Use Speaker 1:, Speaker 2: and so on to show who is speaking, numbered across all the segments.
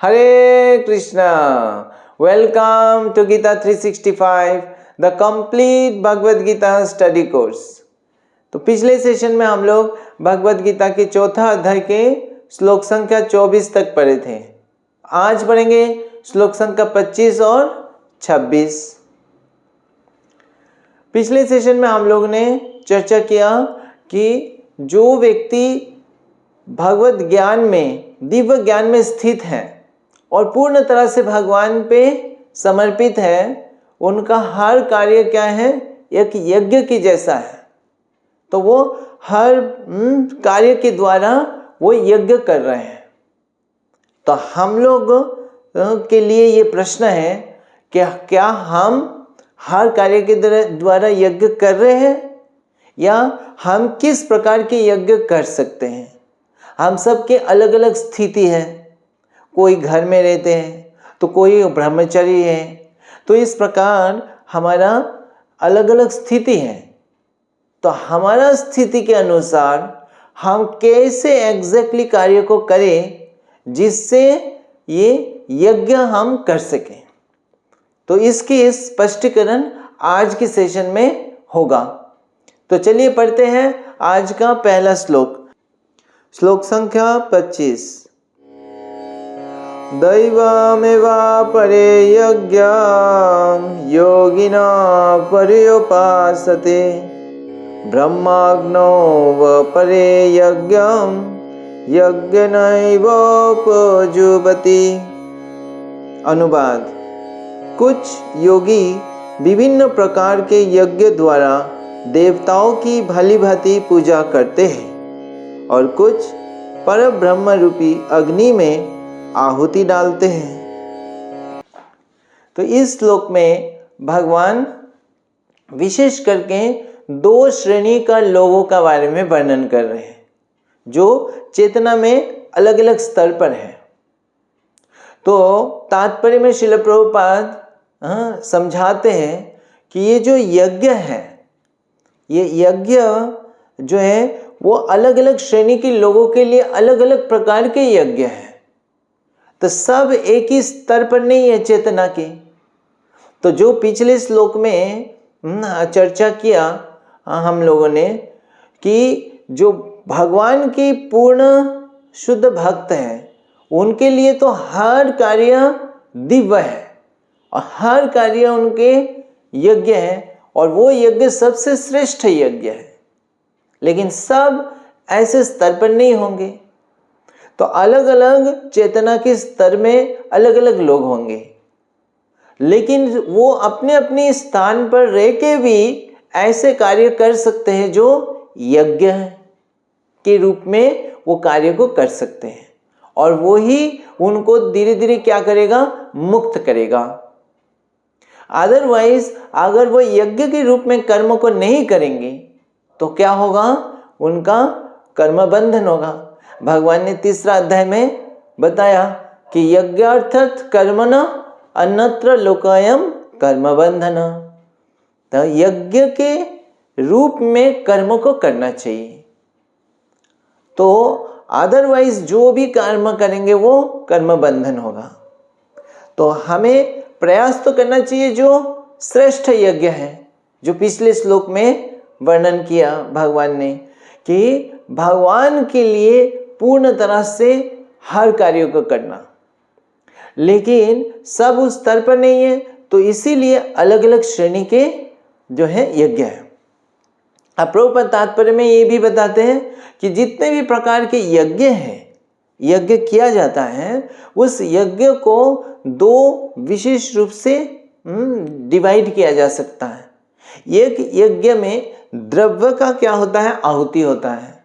Speaker 1: Hare Krishna. Welcome to Gita 365, the complete Bhagavad Gita study course. तो पिछले session में हम लोग भगवद गीता के चौथा अध्याय के श्लोक संख्या 24 तक पढ़े थे। आज पढ़ेंगे श्लोक संख्या 25 और 26। पिछले सेशन में हम लोग ने चर्चा किया कि जो व्यक्ति भगवत ज्ञान में, दिव्य ज्ञान में स्थित है और पूर्ण तरह से भगवान पे समर्पित है, उनका हर कार्य क्या है, एक यज्ञ की जैसा है। तो वो हर कार्य के द्वारा वो यज्ञ कर रहे हैं। तो हम लोग के लिए ये प्रश्न है कि क्या हम हर कार्य के द्वारा यज्ञ कर रहे हैं या हम किस प्रकार के यज्ञ कर सकते हैं। हम सबके अलग अलग स्थिति है, कोई घर में रहते हैं तो कोई ब्रह्मचारी है। तो इस प्रकार हमारा अलग अलग स्थिति है। तो हमारा स्थिति के अनुसार हम कैसे एग्जैक्टली कार्य को करें जिससे ये यज्ञ हम कर सकें। तो इसकी स्पष्टीकरण आज के सेशन में होगा। तो चलिए पढ़ते हैं आज का पहला श्लोक। श्लोक संख्या 25। दैवमेवापरे यज्ञं योगिना पर्युपासते ब्रह्माग्नौ वपरे यज्ञं यज्ञनैवोपजुबति। अनुवाद। कुछ योगी विभिन्न प्रकार के यज्ञ द्वारा देवताओं की भली भांति पूजा करते हैं और कुछ परब्रह्म रूपी अग्नि में आहुति डालते हैं। तो इस श्लोक में भगवान विशेष करके दो श्रेणी का लोगों का बारे में वर्णन कर रहे हैं जो चेतना में अलग अलग स्तर पर है। तो तात्पर्य में श्रील प्रभुपाद समझाते हैं कि ये जो यज्ञ है, ये यज्ञ जो है वो अलग अलग श्रेणी के लोगों के लिए अलग अलग प्रकार के यज्ञ हैं। तो सब एक ही स्तर पर नहीं है चेतना के। तो जो पिछले श्लोक में चर्चा किया हम लोगों ने कि जो भगवान की पूर्ण शुद्ध भक्त है उनके लिए तो हर कार्य दिव्य है और हर कार्य उनके यज्ञ है और वो यज्ञ सबसे श्रेष्ठ यज्ञ है। लेकिन सब ऐसे स्तर पर नहीं होंगे। तो अलग अलग चेतना के स्तर में अलग अलग लोग होंगे, लेकिन वो अपने अपने स्थान पर रह के भी ऐसे कार्य कर सकते हैं जो यज्ञ के रूप में वो कार्य को कर सकते हैं और वो ही उनको धीरे धीरे क्या करेगा, मुक्त करेगा। अदरवाइज अगर वो यज्ञ के रूप में कर्म को नहीं करेंगे तो क्या होगा, उनका कर्म बंधन होगा। भगवान ने तीसरा अध्याय में बताया कि यज्ञार्थत कर्मणा अन्यत्र लोकायम कर्म बंधन। तो यज्ञ के रूप में कर्म को करना चाहिए। तो अदरवाइज जो भी कर्म करेंगे वो कर्म बंधन होगा। तो हमें प्रयास तो करना चाहिए जो श्रेष्ठ यज्ञ है, जो पिछले श्लोक में वर्णन किया भगवान ने कि भगवान के लिए पूर्ण तरह से हर कार्यों को करना। लेकिन सब उस स्तर पर नहीं है, तो इसीलिए अलग अलग श्रेणी के जो है यज्ञ है। अब प्रभुपाद तात्पर्य में ये भी बताते हैं कि जितने भी प्रकार के यज्ञ हैं, यज्ञ किया जाता है, उस यज्ञ को दो विशेष रूप से डिवाइड किया जा सकता है। एक यज्ञ में द्रव्य का क्या होता है, आहुति होता है।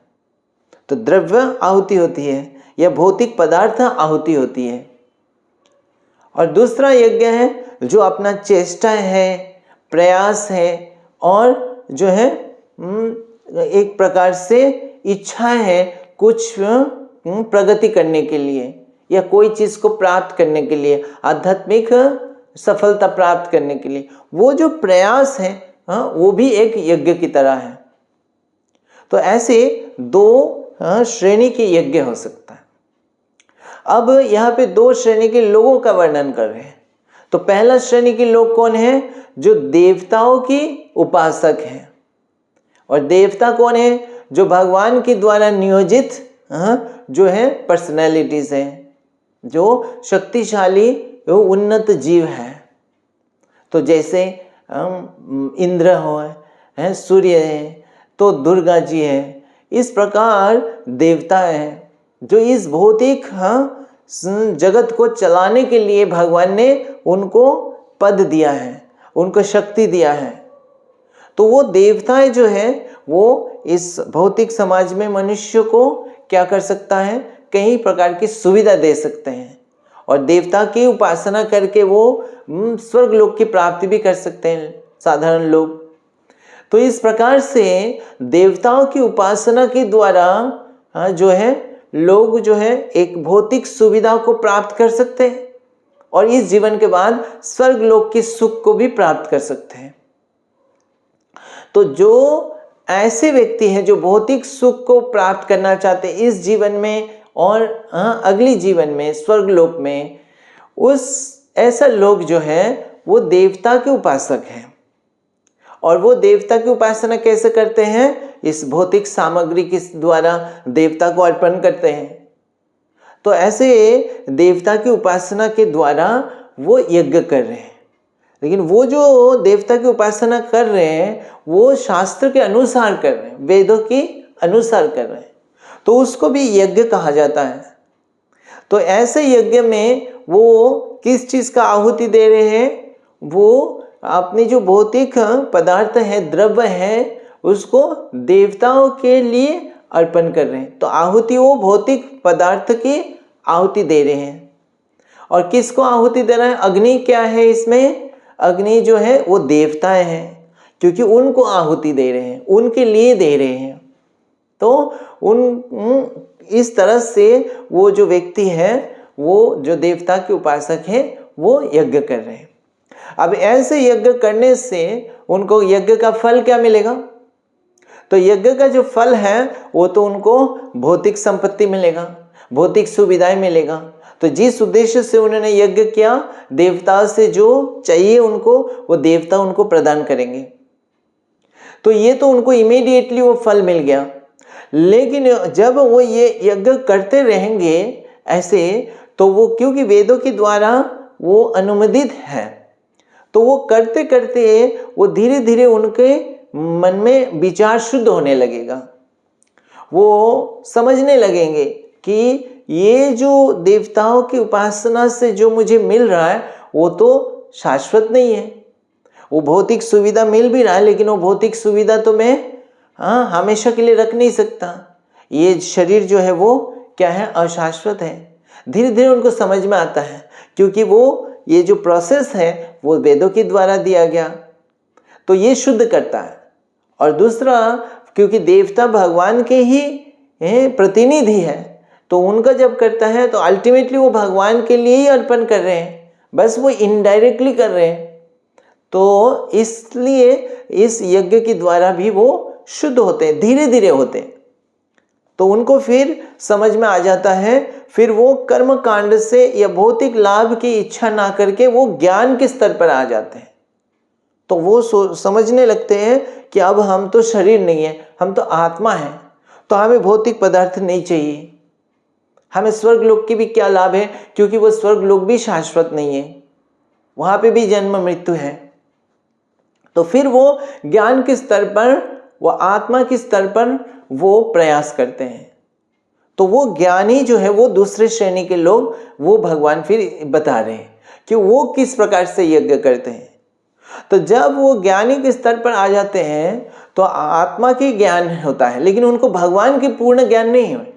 Speaker 1: तो द्रव्य आहुति होती है या भौतिक पदार्थ आहुति होती है। और दूसरा यज्ञ है जो अपना चेष्टा है, प्रयास है और जो है एक प्रकार से इच्छा है कुछ प्रगति करने के लिए या कोई चीज़ को प्राप्त करने के लिए, आध्यात्मिक सफलता प्राप्त करने के लिए। वो जो प्रयास है वो भी एक यज्ञ की तरह है। तो ऐसे दो श्रेणी के यज्ञ हो सकता है। अब यहाँ पे दो श्रेणी के लोगों का वर्णन कर रहे हैं। तो पहला श्रेणी के लोग कौन है? जो देवताओं की उपासक हैं। और देवता कौन है? जो भगवान के द्वारा नियोजित जो है पर्सनैलिटीज हैं, जो शक्तिशाली उन्नत जीव है। तो जैसे इंद्र है, सूर्य है, तो दुर्गा जी है। इस प्रकार देवता है जो इस भौतिक जगत को चलाने के लिए भगवान ने उनको पद दिया है, उनको शक्ति दिया है। तो वो देवताएं जो है वो इस भौतिक समाज में मनुष्य को क्या कर सकता है? कई प्रकार की सुविधा दे सकते हैं, और देवता की उपासना करके वो स्वर्ग लोक की प्राप्ति भी कर सकते हैं साधारण लोग। तो इस प्रकार से देवताओं की उपासना के द्वारा जो है लोग जो है एक भौतिक सुविधा को प्राप्त कर सकते हैं, और इस जीवन के बाद स्वर्ग लोक के सुख को भी प्राप्त कर सकते हैं। तो जो ऐसे व्यक्ति हैं जो भौतिक सुख को प्राप्त करना चाहते हैं इस जीवन में और अगली जीवन में स्वर्ग लोक में, ऐसा लोग जो है वो देवता के उपासक हैं। और वो देवता की उपासना कैसे करते हैं? इस भौतिक सामग्री के द्वारा देवता को अर्पण करते हैं। तो ऐसे देवता की उपासना के द्वारा वो यज्ञ कर रहे हैं। लेकिन वो जो देवता की उपासना कर रहे हैं वो शास्त्र के अनुसार कर रहे हैं, वेदों के अनुसार कर रहे हैं, तो उसको भी यज्ञ कहा जाता है। तो ऐसे यज्ञ में वो किस चीज़ का आहुति दे रहे हैं? वो अपने जो भौतिक पदार्थ है, द्रव्य है, उसको देवताओं के लिए अर्पण कर रहे हैं। तो आहुति वो भौतिक पदार्थ की आहुति दे रहे हैं। और किसको आहुति दे रहे हैं? अग्नि क्या है इसमें? अग्नि जो है वो देवताएं हैं, क्योंकि उनको आहुति दे रहे हैं, उनके लिए दे रहे हैं। तो इस तरह से वो जो व्यक्ति है, वो जो देवता के उपासक है, वो यज्ञ कर रहे हैं। अब ऐसे यज्ञ करने से उनको यज्ञ का फल क्या मिलेगा? तो यज्ञ का जो फल है वो तो उनको भौतिक संपत्ति मिलेगा, भौतिक सुविधाएं मिलेगा। तो जिस उद्देश्य से उन्होंने यज्ञ किया, देवता से जो चाहिए उनको, वो देवता उनको प्रदान करेंगे। तो ये तो उनको इमीडिएटली वो फल मिल गया। लेकिन जब वो ये यज्ञ करते रहेंगे ऐसे, तो वो क्योंकि वेदों के द्वारा वो अनुमोदित है, तो वो करते करते वो धीरे धीरे उनके मन में विचार शुद्ध होने लगेगा। वो समझने लगेंगे कि ये जो देवताओं की उपासना से जो मुझे मिल रहा है वो तो शाश्वत नहीं है। वो भौतिक सुविधा मिल भी रहा है, लेकिन वो भौतिक सुविधा तो मैं हमेशा के लिए रख नहीं सकता। ये शरीर जो है वो क्या है? अशाश्वत है। धीरे धीरे उनको समझ में आता है, क्योंकि वो ये जो प्रोसेस है वो वेदों के द्वारा दिया गया, तो ये शुद्ध करता है। और दूसरा, क्योंकि देवता भगवान के ही प्रतिनिधि है, तो उनका जब करता है तो अल्टीमेटली वो भगवान के लिए ही अर्पण कर रहे हैं, बस वो इनडायरेक्टली कर रहे हैं। तो इसलिए इस यज्ञ के द्वारा भी वो शुद्ध होते हैं, धीरे धीरे होते हैं। तो उनको फिर समझ में आ जाता है, फिर वो कर्म कांड से या भौतिक लाभ की इच्छा ना करके वो ज्ञान के स्तर पर आ जाते हैं। तो वो समझने लगते हैं कि अब हम तो शरीर नहीं है, हम तो आत्मा है, तो हमें भौतिक पदार्थ नहीं चाहिए। हमें स्वर्ग लोक की भी क्या लाभ है, क्योंकि वो स्वर्ग लोक भी शाश्वत नहीं है, वहां पे भी जन्म मृत्यु है। तो फिर वो ज्ञान के स्तर पर, वो आत्मा के स्तर पर वो प्रयास करते हैं। तो वो ज्ञानी जो है, वो दूसरे श्रेणी के लोग, वो भगवान फिर बता रहे हैं कि वो किस प्रकार से यज्ञ करते हैं। तो जब वो ज्ञानी के स्तर पर आ जाते हैं तो आत्मा की ज्ञान होता है, लेकिन उनको भगवान की पूर्ण ज्ञान नहीं है।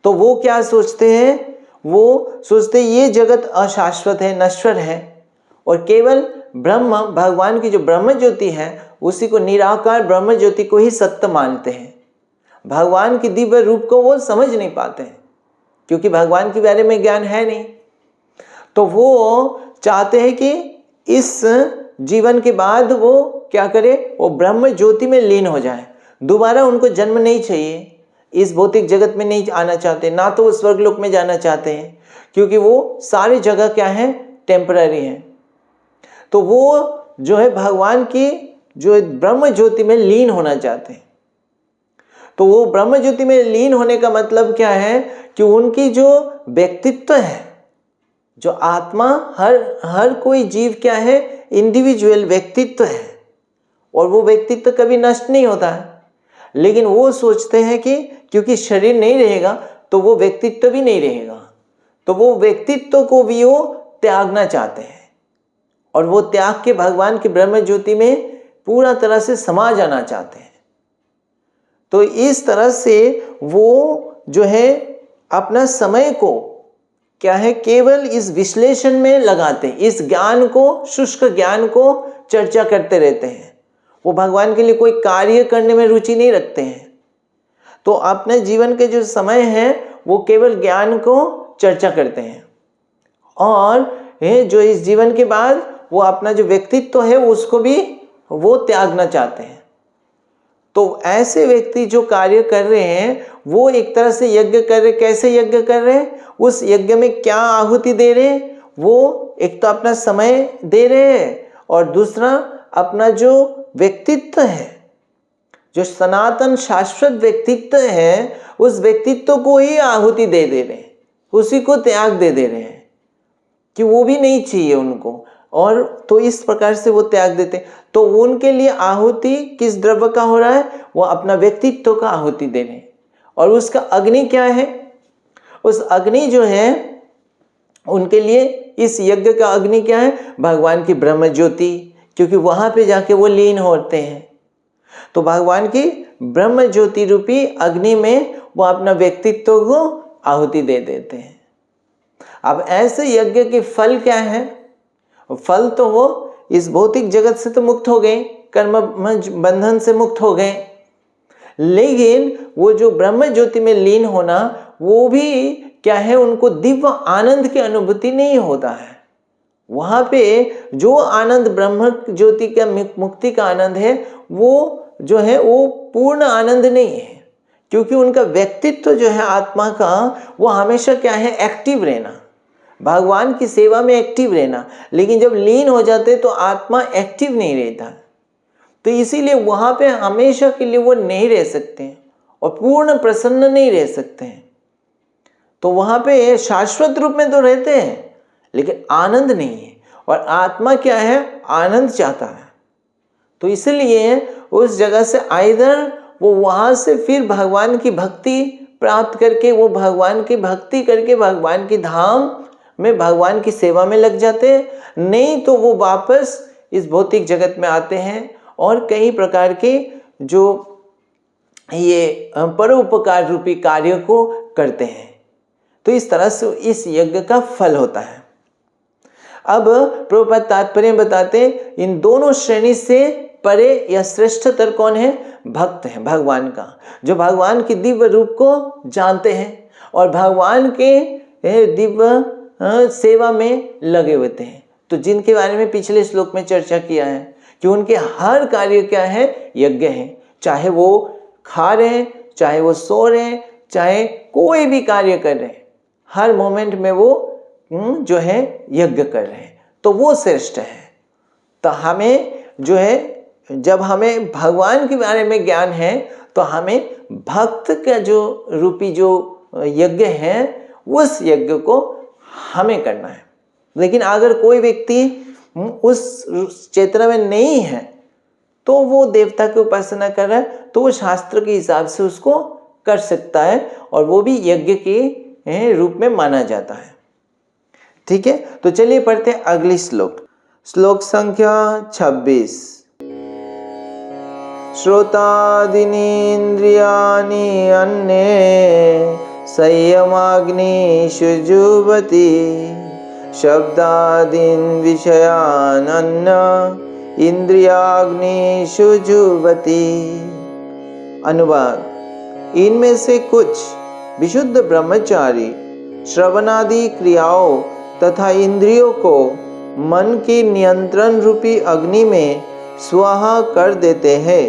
Speaker 1: तो वो क्या सोचते हैं? वो सोचते हैं ये जगत अशाश्वत है, नश्वर है, और केवल ब्रह्म, भगवान की जो ब्रह्म ज्योति है, उसी को, निराकार ब्रह्म ज्योति को ही सत्य मानते हैं। भगवान की दिव्य रूप को वो समझ नहीं पाते हैं, क्योंकि भगवान के बारे में ज्ञान है नहीं। तो वो चाहते हैं कि इस जीवन के बाद वो क्या करे? वो ब्रह्म ज्योति में लीन हो जाए, दोबारा उनको जन्म नहीं चाहिए। इस भौतिक जगत में नहीं आना चाहते, ना तो वो स्वर्गलोक में जाना चाहते हैं, क्योंकि वो सारी जगह क्या है, टेम्पररी है। तो वो जो है भगवान की जो ब्रह्म ज्योति में लीन होना चाहते हैं। तो वो ब्रह्म ज्योति में लीन होने का मतलब क्या है कि उनकी जो व्यक्तित्व है, जो आत्मा, हर कोई जीव क्या है, इंडिविजुअल व्यक्तित्व है, और वो व्यक्तित्व कभी नष्ट नहीं होता है। लेकिन वो सोचते हैं कि क्योंकि शरीर नहीं रहेगा तो वो व्यक्तित्व भी नहीं रहेगा, तो वो व्यक्तित्व को भी वो त्यागना चाहते हैं, और वो त्याग के भगवान की ब्रह्म ज्योति में पूरा तरह से समा जाना चाहते हैं। तो इस तरह से वो जो है अपना समय को क्या है, केवल इस विश्लेषण में लगाते हैं, इस ज्ञान को, शुष्क ज्ञान को चर्चा करते रहते हैं। वो भगवान के लिए कोई कार्य करने में रुचि नहीं रखते हैं। तो अपने जीवन के जो समय है वो केवल ज्ञान को चर्चा करते हैं, और जो इस जीवन के बाद वो अपना जो व्यक्तित्व है उसको भी वो त्यागना चाहते हैं। तो ऐसे व्यक्ति जो कार्य कर रहे हैं वो एक तरह से यज्ञ कर रहे। कैसे यज्ञ कर रहे हैं, उस यज्ञ में क्या आहुति दे रहे हैं, वो एक तो अपना समय दे रहे हैं, और दूसरा अपना जो व्यक्तित्व है, जो सनातन शाश्वत व्यक्तित्व है, उस व्यक्तित्व को ही आहुति दे रहे हैं, उसी को त्याग दे रहे हैं कि वो भी नहीं चाहिए उनको, और तो इस प्रकार से वो त्याग देते हैं। तो उनके लिए आहुति किस द्रव्य का हो रहा है, वो अपना व्यक्तित्व का आहुति दे रहे हैं। और उसका अग्नि क्या है, उस अग्नि जो है उनके लिए इस यज्ञ का अग्नि क्या है, भगवान की ब्रह्म ज्योति, क्योंकि वहां पे जाके वो लीन होते हैं। तो भगवान की ब्रह्म ज्योति रूपी अग्नि में वो अपना व्यक्तित्व को आहुति दे देते हैं। अब ऐसे यज्ञ के फल क्या है, फल तो वो इस भौतिक जगत से तो मुक्त हो गए, कर्म बंधन से मुक्त हो गए, लेकिन वो जो ब्रह्म ज्योति में लीन होना, वो भी क्या है, उनको दिव्य आनंद की अनुभूति नहीं होता है। वहां पे जो आनंद ब्रह्म ज्योति का मुक्ति का आनंद है, वो जो है वो पूर्ण आनंद नहीं है, क्योंकि उनका व्यक्तित्व जो है आत्मा का, वो हमेशा क्या है, एक्टिव रहना, भगवान की सेवा में एक्टिव रहना। लेकिन जब लीन हो जाते तो आत्मा एक्टिव नहीं रहता, तो इसीलिए वहां पे हमेशा के लिए वो नहीं रह सकते हैं और पूर्ण प्रसन्न नहीं रह सकते हैं। तो वहां पे शाश्वत रूप में तो रहते हैं लेकिन आनंद नहीं है, और आत्मा क्या है, आनंद चाहता है। तो इसलिए उस जगह से आइदर वो वहां से फिर भगवान की भक्ति प्राप्त करके, वो भगवान की भक्ति करके भगवान की धाम में भगवान की सेवा में लग जाते हैं, नहीं तो वो वापस इस भौतिक जगत में आते हैं और कई प्रकार के जो ये परोपकार रूपी कार्य को करते हैं। तो इस तरह से इस यज्ञ का फल होता है। अब प्रभुपाद तात्पर्य बताते हैं, इन दोनों श्रेणी से परे या श्रेष्ठतर कौन है, भक्त है भगवान का, जो भगवान के दिव्य रूप को जानते हैं और भगवान के दिव्य सेवा में लगे होते हैं। तो जिनके बारे में पिछले श्लोक में चर्चा किया है कि उनके हर कार्य क्या है, यज्ञ है। चाहे वो खा रहे हैं, चाहे वो सो रहे हैं, चाहे कोई भी कार्य कर रहे हैं, हर मोमेंट में वो जो है यज्ञ कर रहे हैं, तो वो श्रेष्ठ है। तो हमें जो है, जब हमें भगवान के बारे में ज्ञान है तो हमें भक्त का जो रूपी जो यज्ञ है उस यज्ञ को हमें करना है। लेकिन अगर कोई व्यक्ति उस चेतना में नहीं है तो वो देवता की उपासना कर रहा है, तो वो शास्त्र के हिसाब से उसको कर सकता है और वो भी यज्ञ के रूप में माना जाता है। ठीक है, तो चलिए पढ़ते हैं अगली श्लोक। श्लोक संख्या 26। श्रोतादीनि इंद्रियाणि अन्ये संयमाग्निषु जुह्वति शब्दादीन् विषयान् अन्य इंद्रियाग्निषु जुह्वति। अनुवाद, इनमें से कुछ विशुद्ध ब्रह्मचारी श्रवणादि क्रियाओं तथा इंद्रियों को मन की नियंत्रण रूपी अग्नि में स्वाहा कर देते हैं,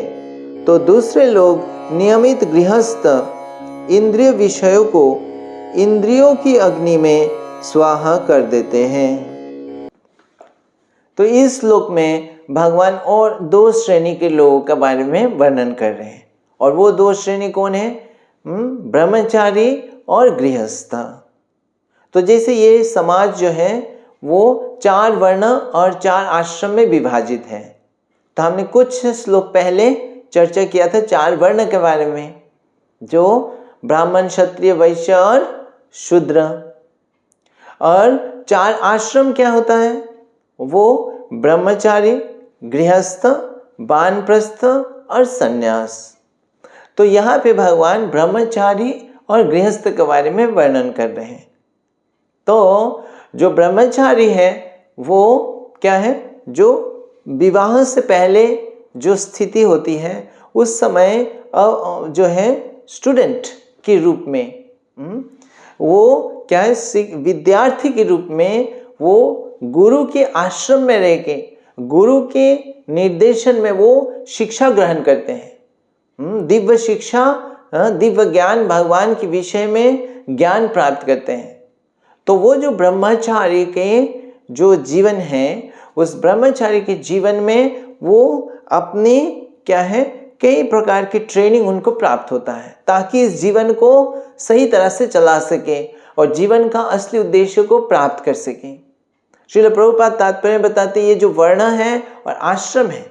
Speaker 1: तो दूसरे लोग नियमित गृहस्थ इंद्रिय विषयों को इंद्रियों की अग्नि में स्वाहा कर देते हैं। तो इस श्लोक में भगवान और दो श्रेणी के लोगों के बारे में वर्णन कर रहे हैं, और वो दो श्रेणी कौन है? ब्रह्मचारी और गृहस्थ। तो जैसे ये समाज जो है वो 4 वर्ण और 4 आश्रम में विभाजित है। तो हमने कुछ श्लोक पहले चर्चा किया था 4 वर्ण के बारे में, जो ब्राह्मण, क्षत्रिय, वैश्य और शूद्र। और 4 आश्रम क्या होता है? वो ब्रह्मचारी, गृहस्थ, वानप्रस्थ और सन्यास। तो यहाँ पे भगवान ब्रह्मचारी और गृहस्थ के बारे में वर्णन कर रहे हैं। तो जो ब्रह्मचारी है वो क्या है? जो विवाह से पहले जो स्थिति होती है उस समय जो है स्टूडेंट के रूप में, वो क्या है? विद्यार्थी के रूप में वो गुरु के आश्रम में रह के गुरु के निर्देशन में वो शिक्षा ग्रहण करते हैं। दिव्य शिक्षा, दिव्य ज्ञान, भगवान के विषय में ज्ञान प्राप्त करते हैं। तो वो जो ब्रह्मचारी के जो जीवन है, उस ब्रह्मचारी के जीवन में वो अपनी क्या है? कई प्रकार की ट्रेनिंग उनको प्राप्त होता है, ताकि इस जीवन को सही तरह से चला सके और जीवन का असली उद्देश्य को प्राप्त कर सके। श्रील प्रभुपाद तात्पर्य बताते हैं, ये जो वर्ण है और आश्रम है,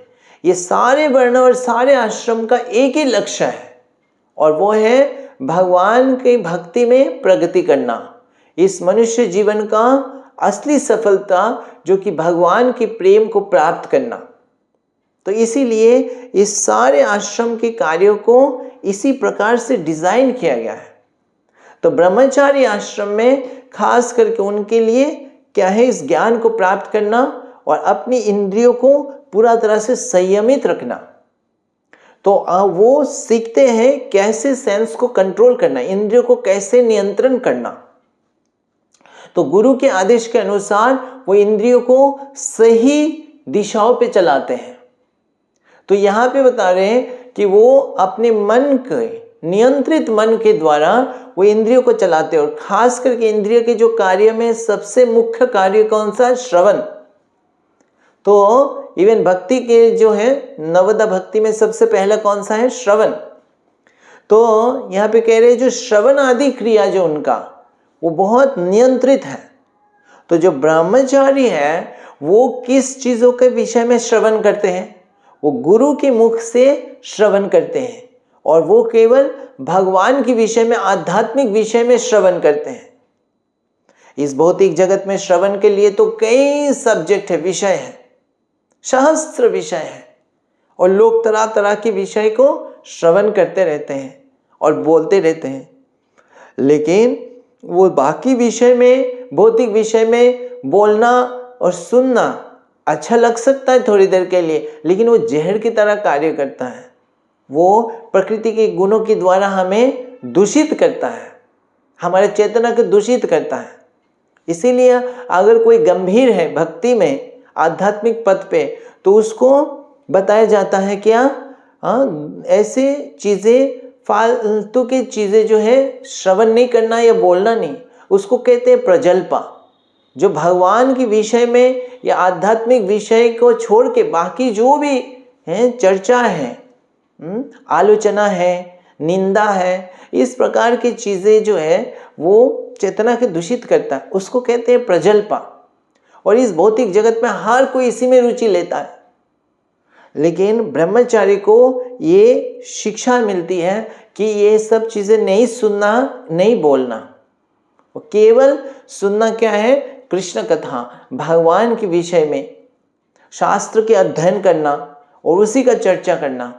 Speaker 1: ये सारे वर्ण और सारे आश्रम का एक ही लक्ष्य है, और वो है भगवान की भक्ति में प्रगति करना। इस मनुष्य जीवन का असली सफलता जो कि भगवान के प्रेम को प्राप्त करना। तो इसीलिए इस सारे आश्रम के कार्यों को इसी प्रकार से डिजाइन किया गया है। तो ब्रह्मचारी आश्रम में खास करके उनके लिए क्या है? इस ज्ञान को प्राप्त करना और अपनी इंद्रियों को पूरा तरह से संयमित रखना। तो वो सीखते हैं कैसे सेंस को कंट्रोल करना, इंद्रियों को कैसे नियंत्रण करना। तो गुरु के आदेश के अनुसार वो इंद्रियों को सही दिशाओं पे चलाते हैं। तो यहाँ पे बता रहे हैं कि वो अपने मन के नियंत्रित मन के द्वारा वो इंद्रियों को चलाते हैं, और खास करके इंद्रिय के जो कार्य में सबसे मुख्य कार्य कौन सा है? श्रवण। तो इवन भक्ति के जो है नवदा भक्ति में सबसे पहला कौन सा है? श्रवण। तो यहाँ पे कह रहे हैं जो श्रवण आदि क्रिया जो उनका वो बहुत नियंत्रित है। तो जो ब्रह्मचारी है वो किस चीजों के विषय में श्रवण करते हैं? वो गुरु के मुख से श्रवण करते हैं, और वो केवल भगवान के विषय में, आध्यात्मिक विषय में श्रवण करते हैं। इस भौतिक जगत में श्रवण के लिए तो कई सब्जेक्ट है, विषय है, सहस्त्र विषय है, और लोग तरह तरह के विषय को श्रवण करते रहते हैं और बोलते रहते हैं। लेकिन वो बाकी विषय में, भौतिक विषय में बोलना और सुनना अच्छा लग सकता है थोड़ी देर के लिए, लेकिन वो जहर की तरह कार्य करता है। वो प्रकृति के गुणों के द्वारा हमें दूषित करता है, हमारे चेतना को दूषित करता है। इसीलिए अगर कोई गंभीर है भक्ति में, आध्यात्मिक पथ पे, तो उसको बताया जाता है क्या? ऐसे चीज़ें, फालतू की चीज़ें जो है श्रवण नहीं करना या बोलना नहीं, उसको कहते हैं प्रजल्पा। जो भगवान के विषय में या आध्यात्मिक विषय को छोड़ के बाकी जो भी है चर्चा है, आलोचना है, निंदा है, इस प्रकार की चीज़ें जो है वो चेतना के दूषित करता है, उसको कहते हैं प्रजल्पा। और इस भौतिक जगत में हर कोई इसी में रुचि लेता है। लेकिन ब्रह्मचारी को ये शिक्षा मिलती है कि ये सब चीज़ें नहीं सुनना, नहीं बोलना, केवल सुनना क्या है? कृष्ण कथा, भगवान के विषय में शास्त्र के अध्ययन करना और उसी का चर्चा करना।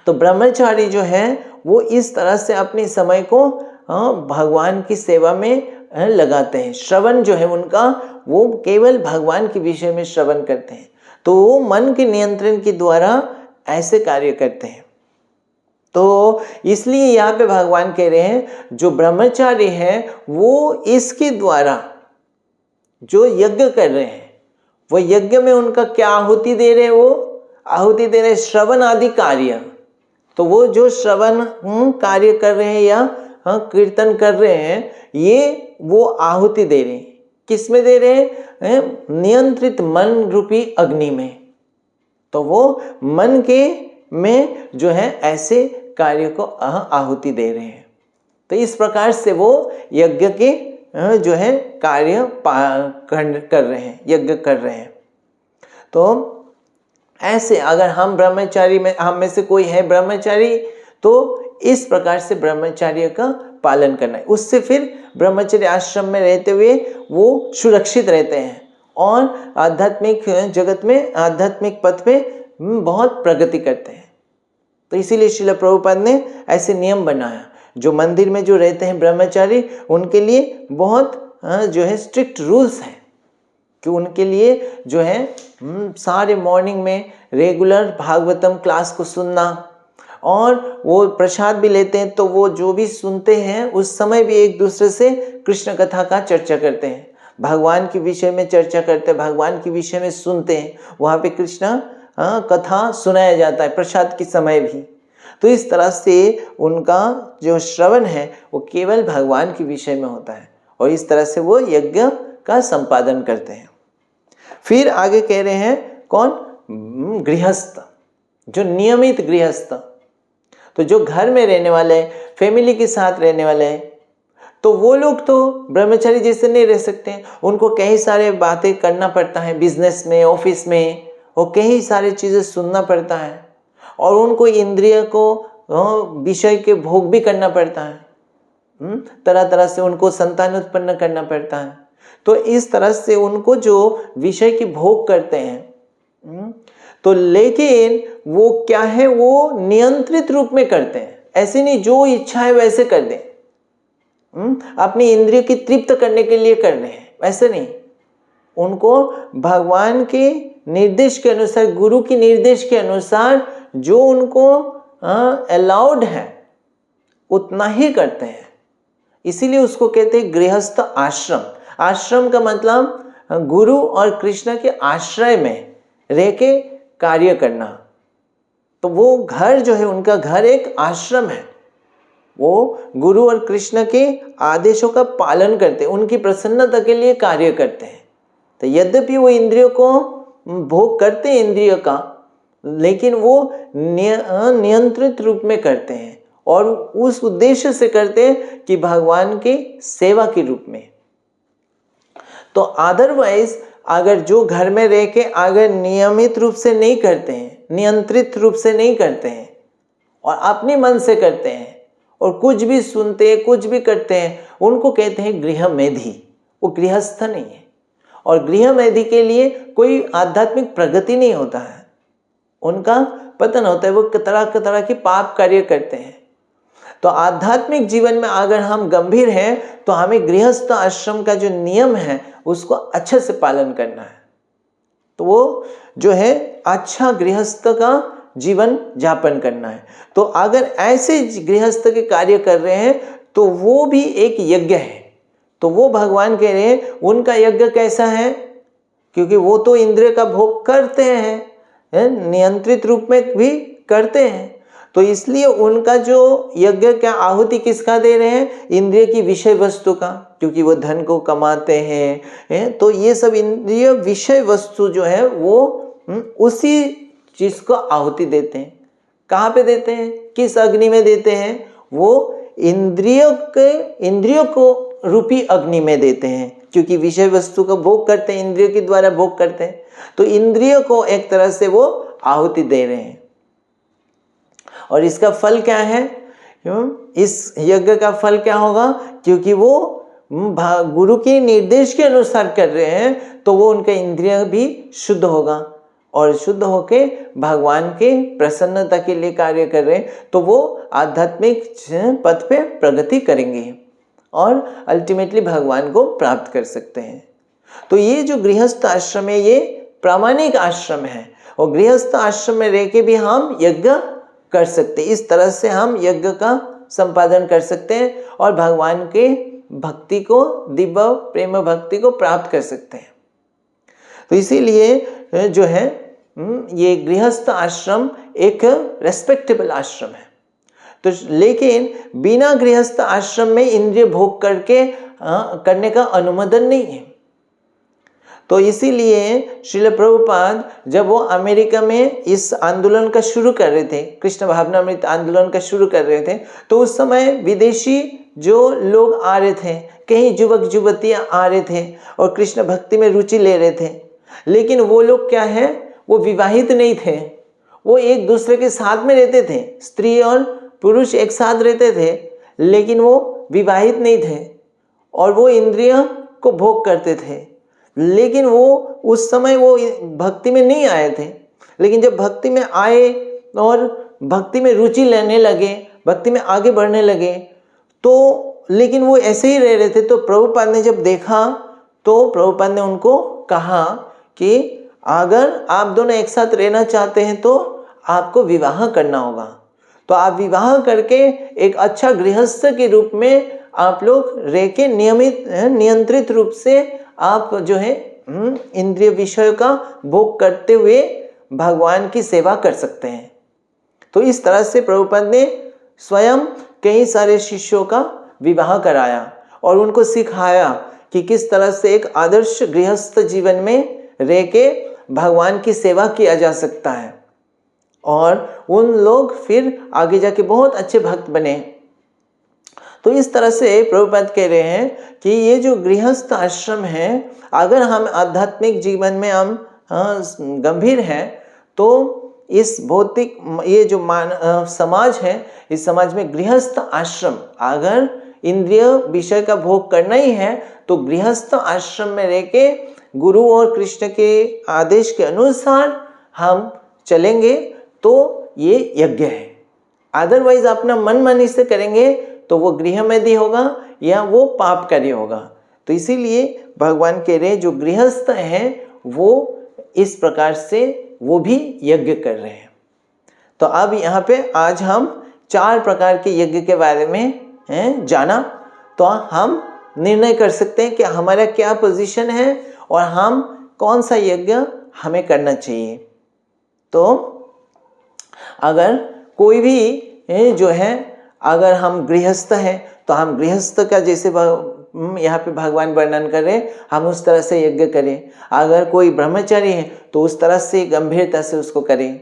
Speaker 1: तो ब्रह्मचारी जो है वो इस तरह से अपने समय को भगवान की सेवा में लगाते हैं। श्रवण जो है उनका, वो केवल भगवान के विषय में श्रवण करते हैं। तो वो मन के नियंत्रण के द्वारा ऐसे कार्य करते हैं। तो इसलिए यहाँ पे भगवान कह रहे हैं जो ब्रह्मचारी है वो इसके द्वारा जो यज्ञ कर रहे हैं, वो यज्ञ में उनका क्या आहुति दे रहे हैं? वो आहुति दे रहे श्रवण आदि कार्य, तो वो जो श्रवण कार्य कर रहे हैं या कीर्तन कर रहे हैं, ये वो आहुति दे रहे हैं। किस में दे रहे हैं? नियंत्रित मन रूपी अग्नि में। तो वो मन के में जो है ऐसे कार्य को आहुति दे रहे हैं। तो इस प्रकार से वो यज्ञ के जो है कार्य कर रहे हैं, यज्ञ कर रहे हैं। तो ऐसे अगर हम ब्रह्मचारी में, हम में से कोई है ब्रह्मचारी, तो इस प्रकार से ब्रह्मचर्य का पालन करना है। उससे फिर ब्रह्मचर्य आश्रम में रहते हुए वो सुरक्षित रहते हैं और आध्यात्मिक जगत में, आध्यात्मिक पथ पे बहुत प्रगति करते हैं। तो इसीलिए श्रील प्रभुपाद ने ऐसे नियम बनाया। जो मंदिर में जो रहते हैं ब्रह्मचारी, उनके लिए बहुत जो है स्ट्रिक्ट रूल्स हैं कि उनके लिए जो है सारे मॉर्निंग में रेगुलर भागवतम क्लास को सुनना, और वो प्रसाद भी लेते हैं। तो वो जो भी सुनते हैं उस समय भी एक दूसरे से कृष्ण कथा का चर्चा करते हैं, भगवान के विषय में चर्चा करते हैं, भगवान के विषय में सुनते हैं। वहाँ पे कृष्ण कथा सुनाया जाता है प्रसाद के समय भी। तो इस तरह से उनका जो श्रवण है वो केवल भगवान के विषय में होता है, और इस तरह से वो यज्ञ का संपादन करते हैं। फिर आगे कह रहे हैं कौन? गृहस्थ, जो नियमित गृहस्थ, तो जो घर में रहने वाले हैं, फैमिली के साथ रहने वाले हैं, तो वो लोग तो ब्रह्मचारी जैसे नहीं रह सकते हैं। उनको कई सारे बातें करना पड़ता है, बिजनेस में, ऑफिस में, वो कई सारी चीज़ें सुनना पड़ता है, और उनको इंद्रिय को विषय के भोग भी करना पड़ता है। तरह तरह से उनको संतान उत्पन्न करना पड़ता है। तो इस तरह से उनको जो विषय की भोग करते हैं, तो लेकिन वो क्या है, वो नियंत्रित रूप में करते हैं। ऐसे नहीं जो इच्छा है वैसे कर दें, अपनी इंद्रिय की तृप्त करने के लिए कर रहे हैं, वैसे नहीं। उनको भगवान के निर्देश के अनुसार, गुरु की निर्देश के अनुसार जो उनको अलाउड है उतना ही करते हैं। इसीलिए उसको कहते हैं गृहस्थ आश्रम। आश्रम का मतलब गुरु और कृष्ण के आश्रय में रह के कार्य करना। तो वो घर जो है, उनका घर एक आश्रम है। वो गुरु और कृष्ण के आदेशों का पालन करते हैं, उनकी प्रसन्नता के लिए कार्य करते हैं। तो यद्यपि वो इंद्रियों को भोग करते हैं इंद्रियों का, लेकिन वो नियंत्रित रूप में करते हैं, और उस उद्देश्य से करते हैं कि भगवान की सेवा के रूप में। तो अदरवाइज अगर जो घर में रह के अगर नियमित रूप से नहीं करते हैं, नियंत्रित रूप से नहीं करते हैं, और अपने मन से करते हैं, और कुछ भी सुनते हैं, कुछ भी करते हैं, उनको कहते हैं गृहमेधी। वो गृहस्थ नहीं है, और गृहमेधी के लिए कोई आध्यात्मिक प्रगति नहीं होता है, उनका पतन होता है। वो तरह के पाप कार्य करते हैं। तो आध्यात्मिक जीवन में अगर हम गंभीर हैं तो हमें गृहस्थ आश्रम का जो नियम है उसको अच्छे से पालन करना है। तो वो जो है अच्छा गृहस्थ का जीवन यापन करना है। तो अगर ऐसे गृहस्थ के कार्य कर रहे हैं तो वो भी एक यज्ञ है। तो वो भगवान कह रहे हैं उनका यज्ञ कैसा है, क्योंकि वो तो इंद्रिय का भोग करते हैं, नियंत्रित रूप में भी करते हैं। तो इसलिए उनका जो यज्ञ का आहुति किसका दे रहे हैं? इंद्रिय की विषय वस्तु का, क्योंकि वो धन को कमाते हैं। तो ये सब इंद्रिय विषय वस्तु जो है वो उसी चीज को आहुति देते हैं। कहाँ पे देते हैं? किस अग्नि में देते हैं? वो इंद्रियों को रूपी अग्नि में देते हैं, क्योंकि विषय वस्तु का भोग करते हैं, इंद्रियों के द्वारा भोग करते हैं। तो इंद्रियों को एक तरह से वो आहुति दे रहे हैं। और इसका फल क्या है? इस यज्ञ का फल क्या होगा? क्योंकि वो गुरु के निर्देश के अनुसार कर रहे हैं तो वो उनका इंद्रिय भी शुद्ध होगा, और शुद्ध होके भगवान के प्रसन्नता के लिए कार्य कर रहे हैं। तो वो आध्यात्मिक पथ पे प्रगति करेंगे और अल्टीमेटली भगवान को प्राप्त कर सकते हैं। तो ये जो गृहस्थ आश्रम है ये प्रामाणिक आश्रम है, और गृहस्थ आश्रम में रह के भी हम यज्ञ कर सकते हैं। इस तरह से हम यज्ञ का संपादन कर सकते हैं और भगवान के भक्ति को, दिव्य प्रेम भक्ति को प्राप्त कर सकते हैं। तो इसीलिए जो है ये गृहस्थ आश्रम एक रेस्पेक्टेबल आश्रम है। तो लेकिन बिना गृहस्थ आश्रम में इंद्रिय भोग करने का अनुमोदन नहीं है। तो इसीलिए श्रील प्रभुपाद जब वो अमेरिका में इस आंदोलन का शुरू कर रहे थे, कृष्ण भावनामृत आंदोलन का शुरू कर रहे थे, तो उस समय विदेशी जो लोग आ रहे थे, कई युवक युवतियां आ रहे थे और कृष्ण भक्ति में रुचि ले रहे थे, लेकिन वो लोग क्या है, वो विवाहित नहीं थे, वो एक दूसरे के साथ में रहते थे, स्त्री और पुरुष एक साथ रहते थे, लेकिन वो विवाहित नहीं थे और वो इंद्रिय को भोग करते थे। लेकिन वो उस समय वो भक्ति में नहीं आए थे, लेकिन जब भक्ति में आए और भक्ति में रुचि लेने लगे, भक्ति में आगे बढ़ने लगे, तो लेकिन वो ऐसे ही रह रहे थे। तो प्रभुपाद ने जब देखा तो प्रभुपाद ने उनको कहा कि अगर आप दोनों एक साथ रहना चाहते हैं तो आपको विवाह करना होगा। तो आप विवाह करके एक अच्छा गृहस्थ के रूप में आप लोग रह के नियंत्रित रूप से आप जो है इंद्रिय विषयों का भोग करते हुए भगवान की सेवा कर सकते हैं। तो इस तरह से प्रभुपाद ने स्वयं कई सारे शिष्यों का विवाह कराया और उनको सिखाया कि किस तरह से एक आदर्श गृहस्थ जीवन में रह के भगवान की सेवा किया जा सकता है। और उन लोग फिर आगे जाके बहुत अच्छे भक्त बने। तो इस तरह से प्रभुपाद कह रहे हैं कि ये जो गृहस्थ आश्रम है, अगर हम आध्यात्मिक जीवन में हम गंभीर हैं तो इस भौतिक ये जो समाज है, इस समाज में गृहस्थ आश्रम, अगर इंद्रिय विषय का भोग करना ही है तो गृहस्थ आश्रम में रह के गुरु और कृष्ण के आदेश के अनुसार हम चलेंगे तो ये यज्ञ है। अदरवाइज अपना मन मानी से करेंगे तो वो गृहमेधी होगा या वो पाप कार्य होगा। तो इसीलिए भगवान कह रहे जो गृहस्थ हैं वो इस प्रकार से वो भी यज्ञ कर रहे हैं। तो अब यहाँ पे आज हम 4 प्रकार के यज्ञ के बारे में जाना, तो हम निर्णय कर सकते हैं कि हमारा क्या पोजीशन है और हम कौन सा यज्ञ हमें करना चाहिए। तो अगर कोई भी जो है, अगर हम गृहस्थ हैं तो हम गृहस्थ का जैसे यहाँ पे भगवान वर्णन कर रहे हैं हम उस तरह से यज्ञ करें। अगर कोई ब्रह्मचारी है तो उस तरह से गंभीरता से उसको करें।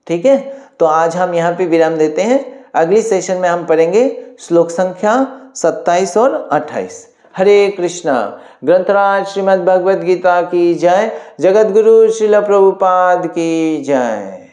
Speaker 1: ठीक है, तो आज हम यहाँ पे विराम देते हैं। अगली सेशन में हम पढ़ेंगे श्लोक संख्या 27 और 28। हरे कृष्णा। ग्रंथराज श्रीमद् भगवद गीता की जय। जगत गुरु श्रील प्रभुपाद की जय।